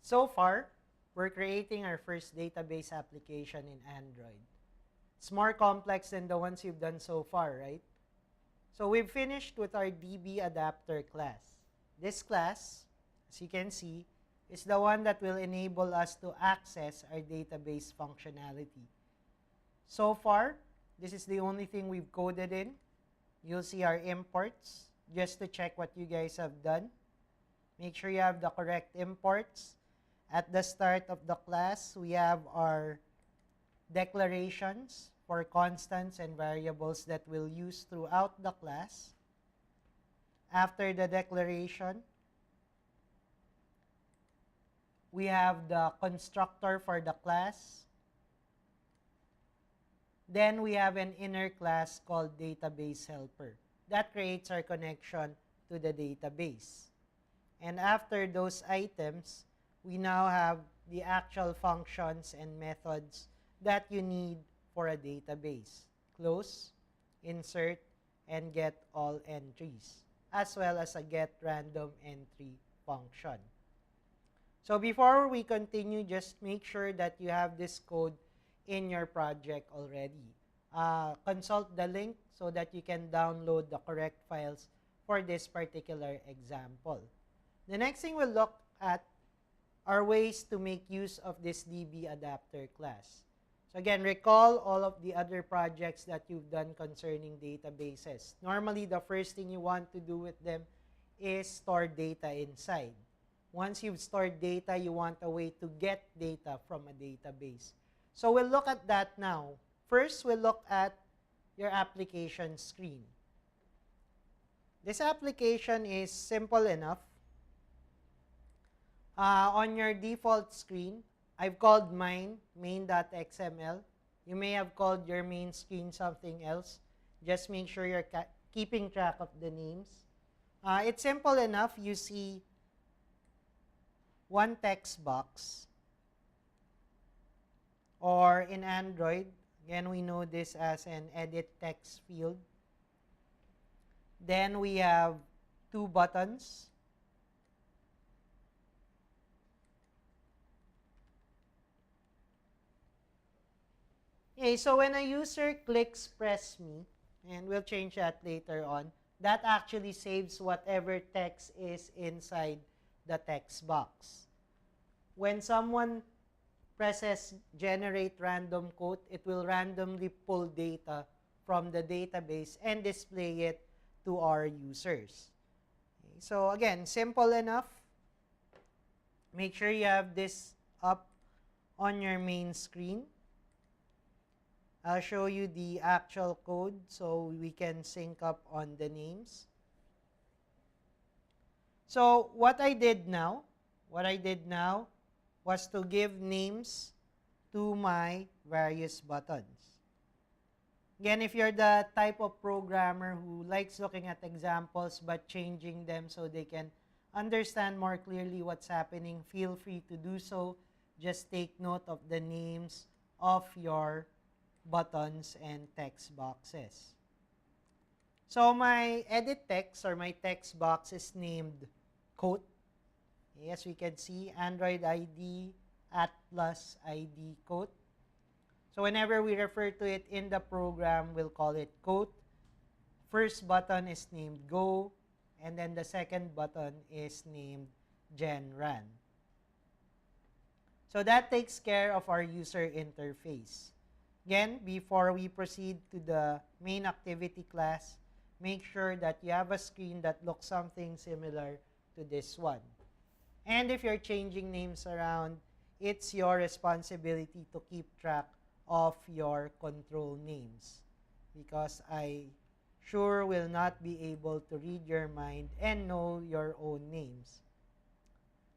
So far, we're creating our first database application in Android. It's more complex than the ones you've done so far, right? So we've finished with our DB adapter class. This class, as you can see, is the one that will enable us to access our database functionality. So far, this is the only thing we've coded in. You'll see our imports just to check what you guys have done. Make sure you have the correct imports. At the start of the class, we have our declarations for constants and variables that we'll use throughout the class. After the declaration, we have the constructor for the class. Then we have an inner class called database helper. That creates our connection to the database. And after those items, we now have the actual functions and methods that you need for a database. Close, insert, and get all entries, as well as a get random entry function. So before we continue, just make sure that you have this code in your project already. Consult the link so that you can download the correct files for this particular example. The next thing we'll look at are ways to make use of this DB adapter class. So again, recall all of the other projects that you've done concerning databases. Normally, the first thing you want to do with them is store data inside. Once you've stored data, you want a way to get data from a database. So we'll look at that now. First, we'll look at your application screen. This application is simple enough. On your default screen, I've called mine main.xml. You may have called your main screen something else. Just make sure you're keeping track of the names. It's simple enough. You see one text box. Or in Android, again, we know this as an edit text field. Then we have two buttons. Okay, so when a user clicks press me, and we'll change that later on, that actually saves whatever text is inside the text box. When someone presses generate random quote, it will randomly pull data from the database and display it to our users. Okay, so again, simple enough. Make sure you have this up on your main screen. I'll show you the actual code so we can sync up on the names. So what I did now was to give names to my various buttons. Again, if you're the type of programmer who likes looking at examples but changing them so they can understand more clearly what's happening, feel free to do so. Just take note of the names of your buttons and text boxes. So my edit text or my text box is named quote. As we can see, Android ID @+ID quote. So whenever we refer to it in the program, we'll call it quote. First button is named go, and then the second button is named genran. So that takes care of our user interface. Again, before we proceed to the main activity class, make sure that you have a screen that looks something similar to this one. And if you're changing names around, it's your responsibility to keep track of your control names, because I sure will not be able to read your mind and know your own names.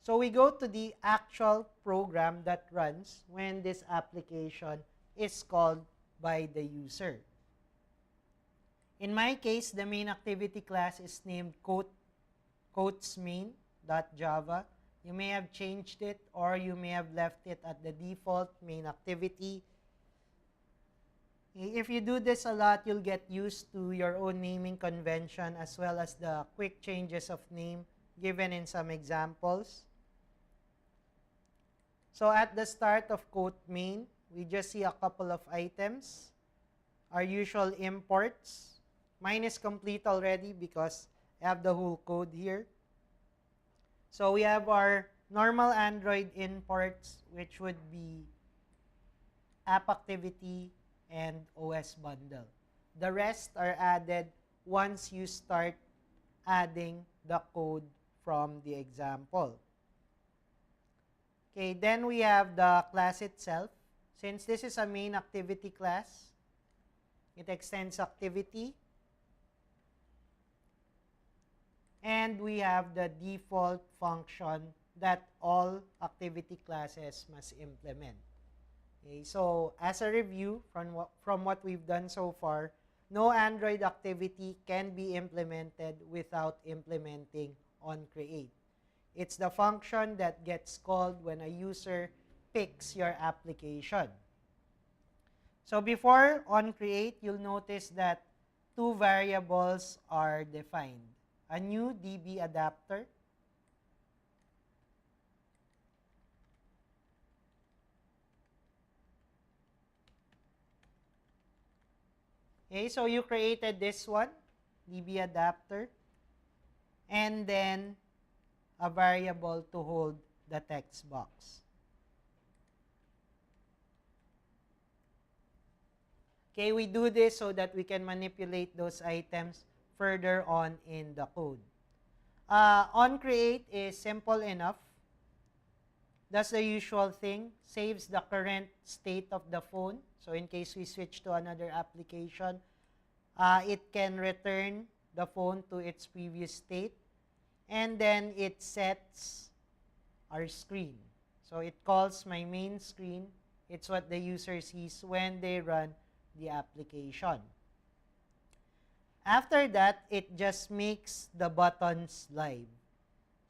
So we go to the actual program that runs when this application is called by the user. In my case, the main activity class is named quotesmain.java. You may have changed it or you may have left it at the default main activity. If you do this a lot, you'll get used to your own naming convention as well as the quick changes of name given in some examples. So at the start of quote main, we just see a couple of items. Our usual imports. Mine is complete already because I have the whole code here. So we have our normal Android imports, which would be app activity and OS bundle. The rest are added once you start adding the code from the example. Okay, then we have the class itself. Since this is a main activity class, it extends activity. And we have the default function that all activity classes must implement. Okay, so as a review from what we've done so far, no Android activity can be implemented without implementing onCreate. It's the function that gets called when a user picks your application. So before onCreate, you'll notice that two variables are defined. A new DB adapter okay, so you created this one, DB adapter, and then a variable to hold the text box. Okay, we do this so that we can manipulate those items further on in the code. OnCreate is simple enough. That's the usual thing. Saves the current state of the phone. So in case we switch to another application, it can return the phone to its previous state. And then it sets our screen. So it calls my main screen. It's what the user sees when they run the application. After that, it just makes the buttons live.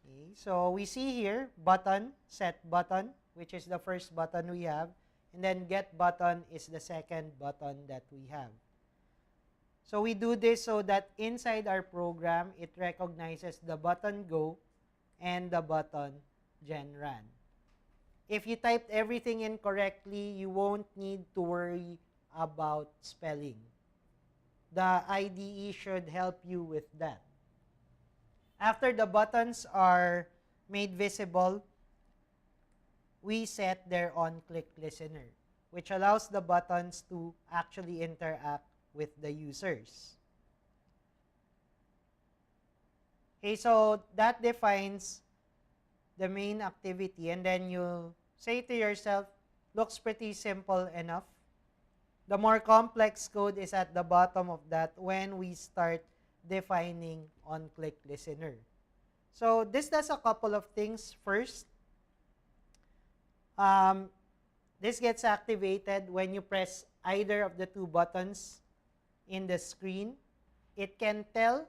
Okay, so we see here, button, set button, which is the first button we have. And then get button is the second button that we have. So we do this so that inside our program, it recognizes the button go and the button genran. If you typed everything in correctly, you won't need to worry about spelling. The IDE should help you with that. After the buttons are made visible, we set their Onclicklistener, which allows the buttons to actually interact with the users. Okay, so that defines the main activity, and then you'll say to yourself, looks pretty simple enough. The more complex code is at the bottom of that when we start defining Onclicklistener. So this does a couple of things. First, this gets activated when you press either of the two buttons in the screen. It can tell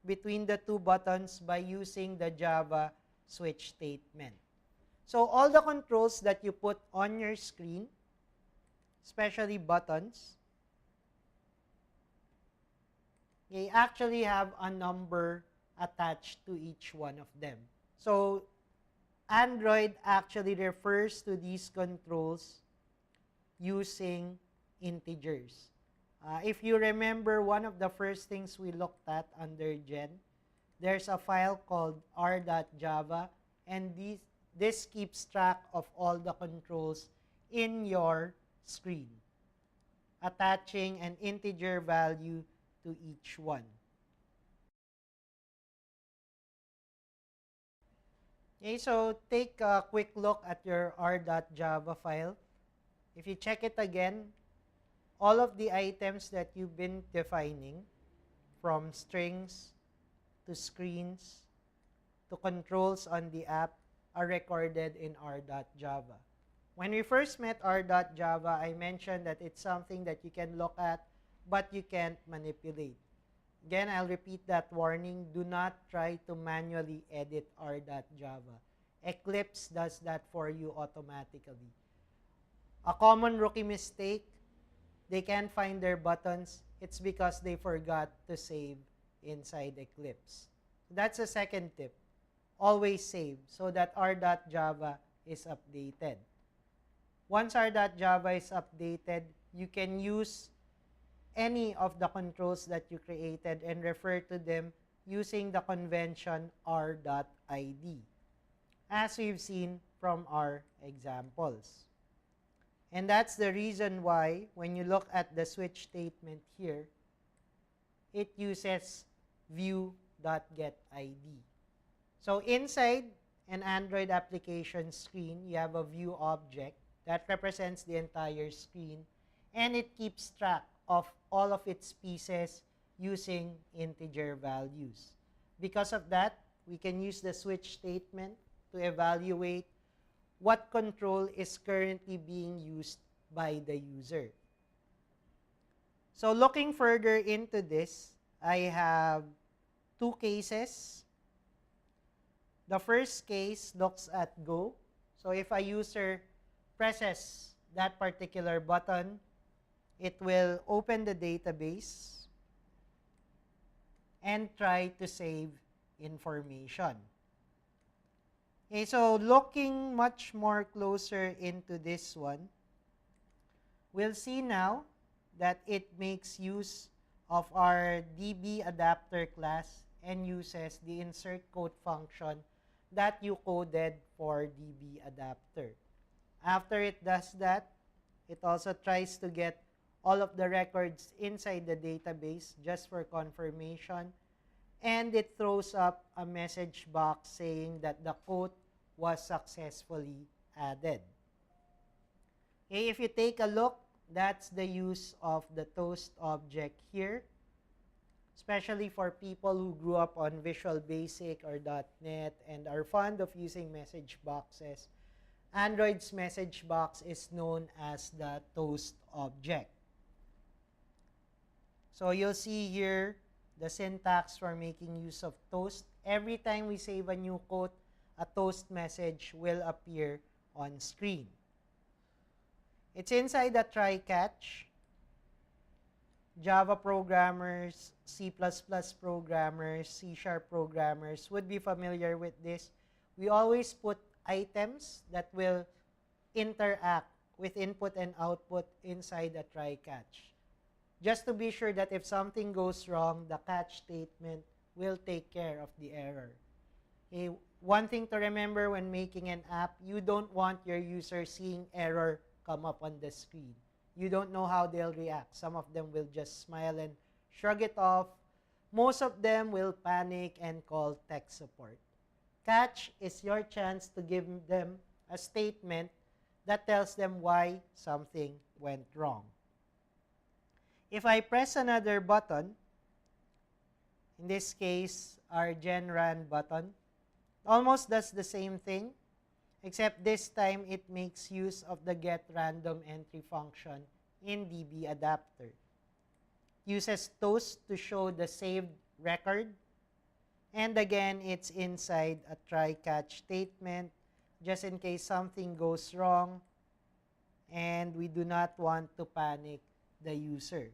between the two buttons by using the Java switch statement. So all the controls that you put on your screen, especially buttons, they actually have a number attached to each one of them. So Android actually refers to these controls using integers. If you remember, one of the first things we looked at under Gen, there's a file called r.java, and this keeps track of all the controls in your screen, attaching an integer value to each one. Okay, so take a quick look at your r.java file. If you check it again, all of the items that you've been defining, from strings to screens to controls on the app, are recorded in r.java. When we first met r.java, I mentioned that it's something that you can look at, but you can't manipulate. Again, I'll repeat that warning. Do not try to manually edit r.java. Eclipse does that for you automatically. A common rookie mistake, they can't find their buttons. It's because they forgot to save inside Eclipse. That's the second tip. Always save so that r.java is updated. Once our .java is updated, you can use any of the controls that you created and refer to them using the convention r.id, as we've seen from our examples. And that's the reason why when you look at the switch statement here, it uses view.getID. So inside an Android application screen, you have a view object that represents the entire screen, and it keeps track of all of its pieces using integer values. Because of that, we can use the switch statement to evaluate what control is currently being used by the user. So looking further into this, I have two cases. The first case looks at Go. So if a user presses that particular button, it will open the database and try to save information. Okay, so looking much more closer into this one, we'll see now that it makes use of our DB adapter class and uses the insert code function that you coded for DB adapter. After it does that, it also tries to get all of the records inside the database just for confirmation, and it throws up a message box saying that the code was successfully added. Okay, if you take a look, that's the use of the toast object here, especially for people who grew up on Visual Basic or .NET and are fond of using message boxes. Android's message box is known as the toast object. So you'll see here the syntax for making use of toast. Every time we save a new code, a toast message will appear on screen. It's inside the try-catch. Java programmers, C++ programmers, C# programmers would be familiar with this. We always put items that will interact with input and output inside the try-catch, just to be sure that if something goes wrong, the catch statement will take care of the error. Okay, one thing to remember when making an app, you don't want your user seeing error come up on the screen. You don't know how they'll react. Some of them will just smile and shrug it off. Most of them will panic and call tech support. Catch is your chance to give them a statement that tells them why something went wrong. If I press another button, in this case, our genran button, almost does the same thing, except this time it makes use of the getRandomEntry function in DB adapter. Uses toast to show the saved record, and again, it's inside a try-catch statement, just in case something goes wrong, and we do not want to panic the user.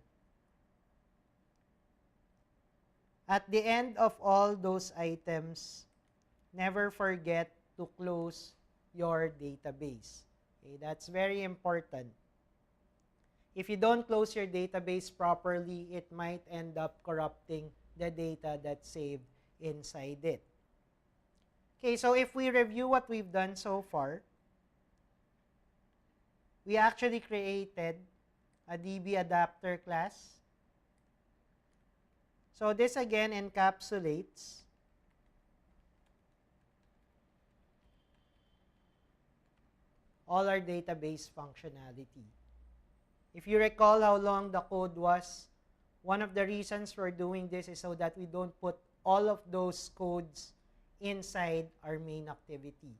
At the end of all those items, never forget to close your database. Okay, that's very important. If you don't close your database properly, it might end up corrupting the data that's saved inside it. Okay, so if we review what we've done so far, we actually created a DB adapter class. So this again encapsulates all our database functionality. If you recall how long the code was, one of the reasons for doing this is so that we don't put all of those codes inside our main activity.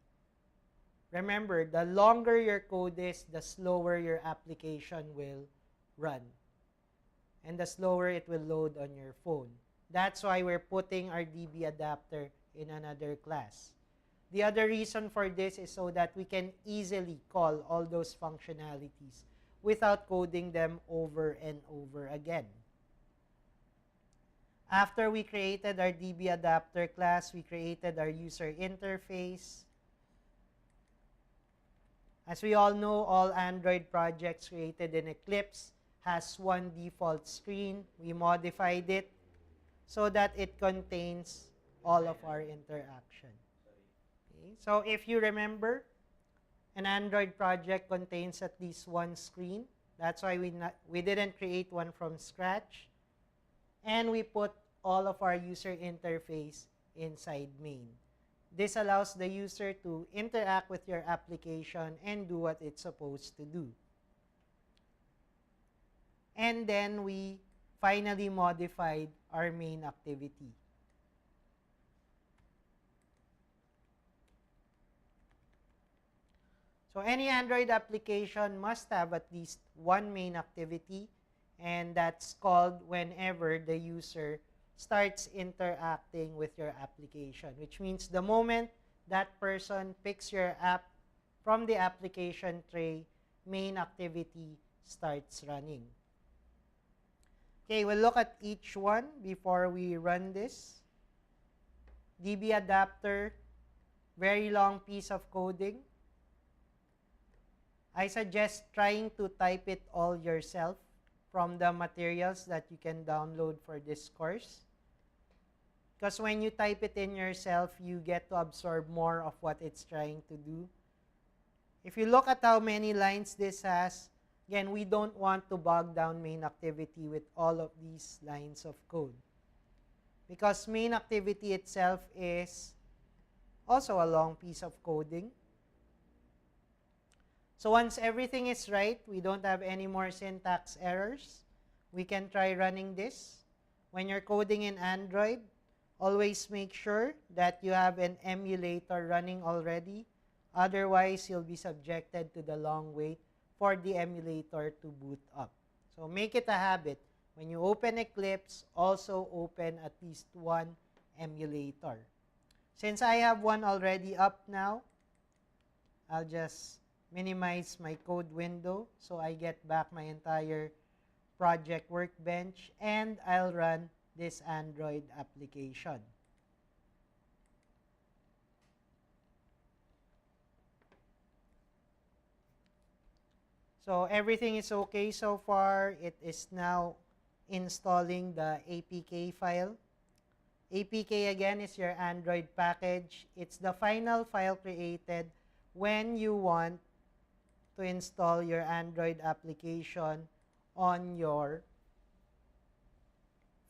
Remember, the longer your code is, the slower your application will run, and the slower it will load on your phone. That's why we're putting our DB adapter in another class. The other reason for this is so that we can easily call all those functionalities without coding them over and over again. After we created our DB adapter class, we created our user interface. As we all know, all Android projects created in Eclipse has one default screen. We modified it so that it contains all of our interaction. Okay? So if you remember, an Android project contains at least one screen. That's why we didn't create one from scratch. And we put all of our user interface inside main. This allows the user to interact with your application and do what it's supposed to do. And then we finally modified our main activity. So any Android application must have at least one main activity, and that's called whenever the user starts interacting with your application, which means the moment that person picks your app from the application tray, main activity starts running. Okay, we'll look at each one before we run this. DB adapter, very long piece of coding. I suggest trying to type it all yourself from the materials that you can download for this course. Because when you type it in yourself, you get to absorb more of what it's trying to do. If you look at how many lines this has, again, we don't want to bog down main activity with all of these lines of code. Because main activity itself is also a long piece of coding. So once everything is right, we don't have any more syntax errors, we can try running this. When you're coding in Android, always make sure that you have an emulator running already. Otherwise, you'll be subjected to the long wait for the emulator to boot up. So make it a habit. When you open Eclipse, also open at least one emulator. Since I have one already up now, I'll just minimize my code window so I get back my entire project workbench, and I'll run this Android application. So everything is okay so far. It is now installing the APK file. APK again is your Android package. It's the final file created when you want to install your Android application on your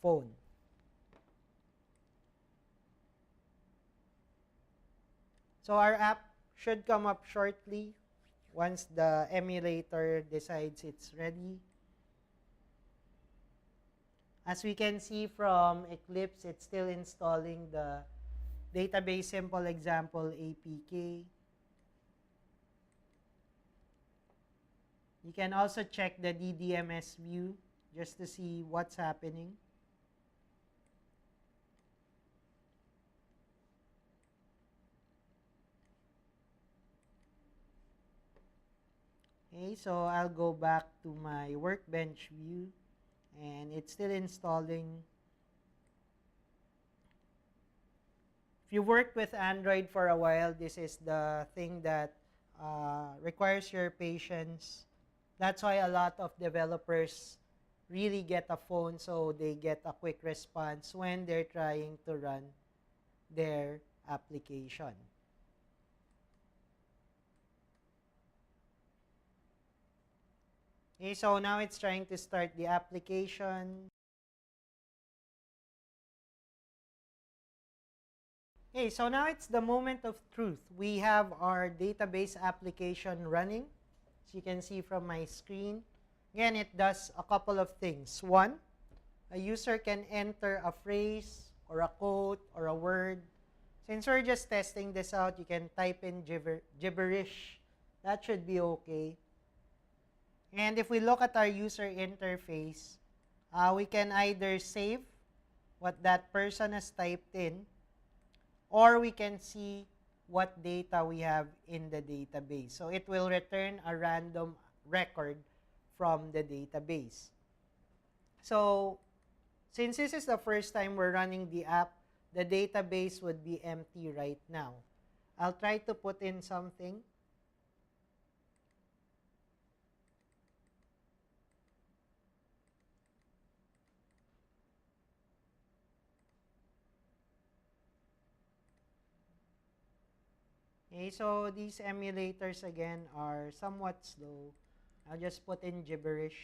phone. So our app should come up shortly once the emulator decides it's ready. As we can see from Eclipse, it's still installing the database simple example APK. You can also check the DDMS view just to see what's happening. Okay, so I'll go back to my workbench view, and it's still installing. If you worked with Android for a while, this is the thing that requires your patience. That's why a lot of developers really get a phone so they get a quick response when they're trying to run their application. Okay, so now it's trying to start the application. Okay, so now it's the moment of truth. We have our database application running. As you can see from my screen. Again, it does a couple of things. One, a user can enter a phrase or a quote or a word. Since we're just testing this out, you can type in gibberish. That should be okay. And if we look at our user interface, we can either save what that person has typed in, or we can see what data we have in the database. So it will return a random record from the database. So since this is the first time we're running the app, the database would be empty right now. I'll try to put in something. Okay, so these emulators again are somewhat slow. I'll just put in gibberish.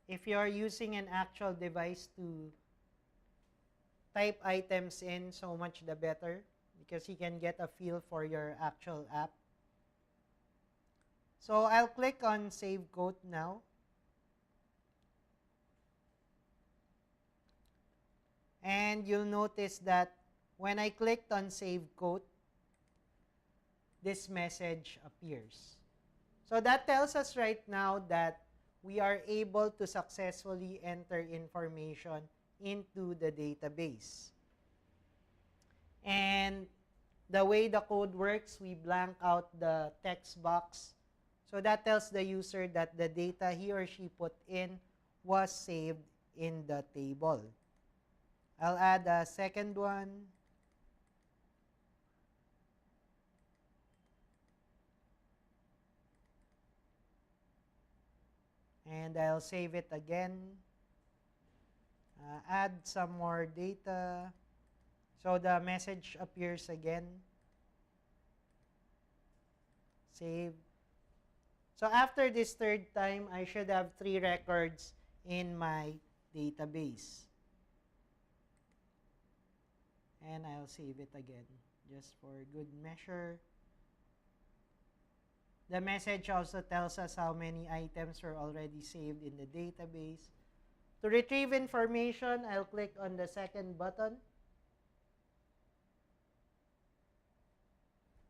If you're using an actual device to type items in, so much the better, because you can get a feel for your actual app. So I'll click on Save Code now. And you'll notice that when I clicked on Save Code, this message appears. So that tells us right now that we are able to successfully enter information into the database. And the way the code works, we blank out the text box. So that tells the user that the data he or she put in was saved in the table. I'll add a second one. And I'll save it again. Add some more data. So the message appears again. Save. So after this third time, I should have 3 records in my database. And I'll save it again, just for good measure. The message also tells us how many items were already saved in the database. To retrieve information, I'll click on the second button.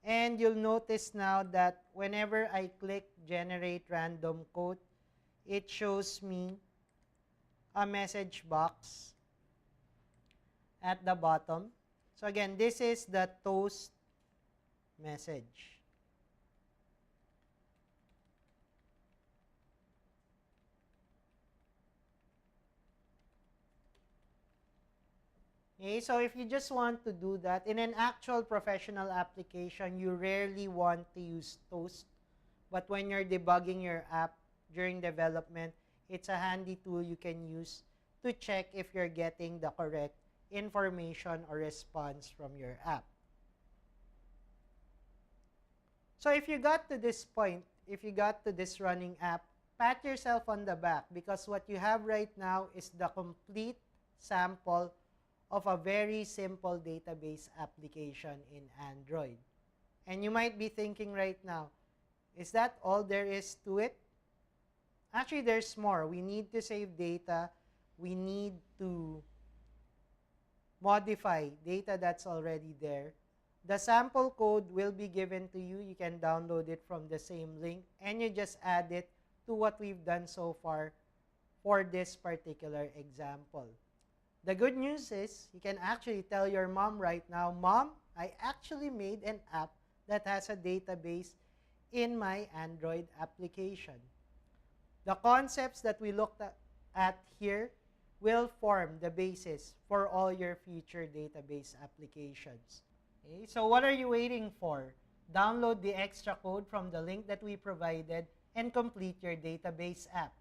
And you'll notice now that whenever I click Generate Random Code, it shows me a message box at the bottom. So again, this is the toast message. Okay, so if you just want to do that, in an actual professional application, you rarely want to use toast. But when you're debugging your app during development, it's a handy tool you can use to check if you're getting the correct information or response from your app. So if you got to this point, if you got to this running app, pat yourself on the back, because what you have right now is the complete sample of a very simple database application in Android. And you might be thinking right now, is that all there is to it? Actually, there's more. We need to save data. We need to modify data that's already there. The sample code will be given to you. You can download it from the same link, and you just add it to what we've done so far for this particular example. The good news is you can actually tell your mom right now, Mom, I actually made an app that has a database in my Android application. The concepts that we looked at here will form the basis for all your future database applications. Okay, so what are you waiting for? Download the extra code from the link that we provided and complete your database app.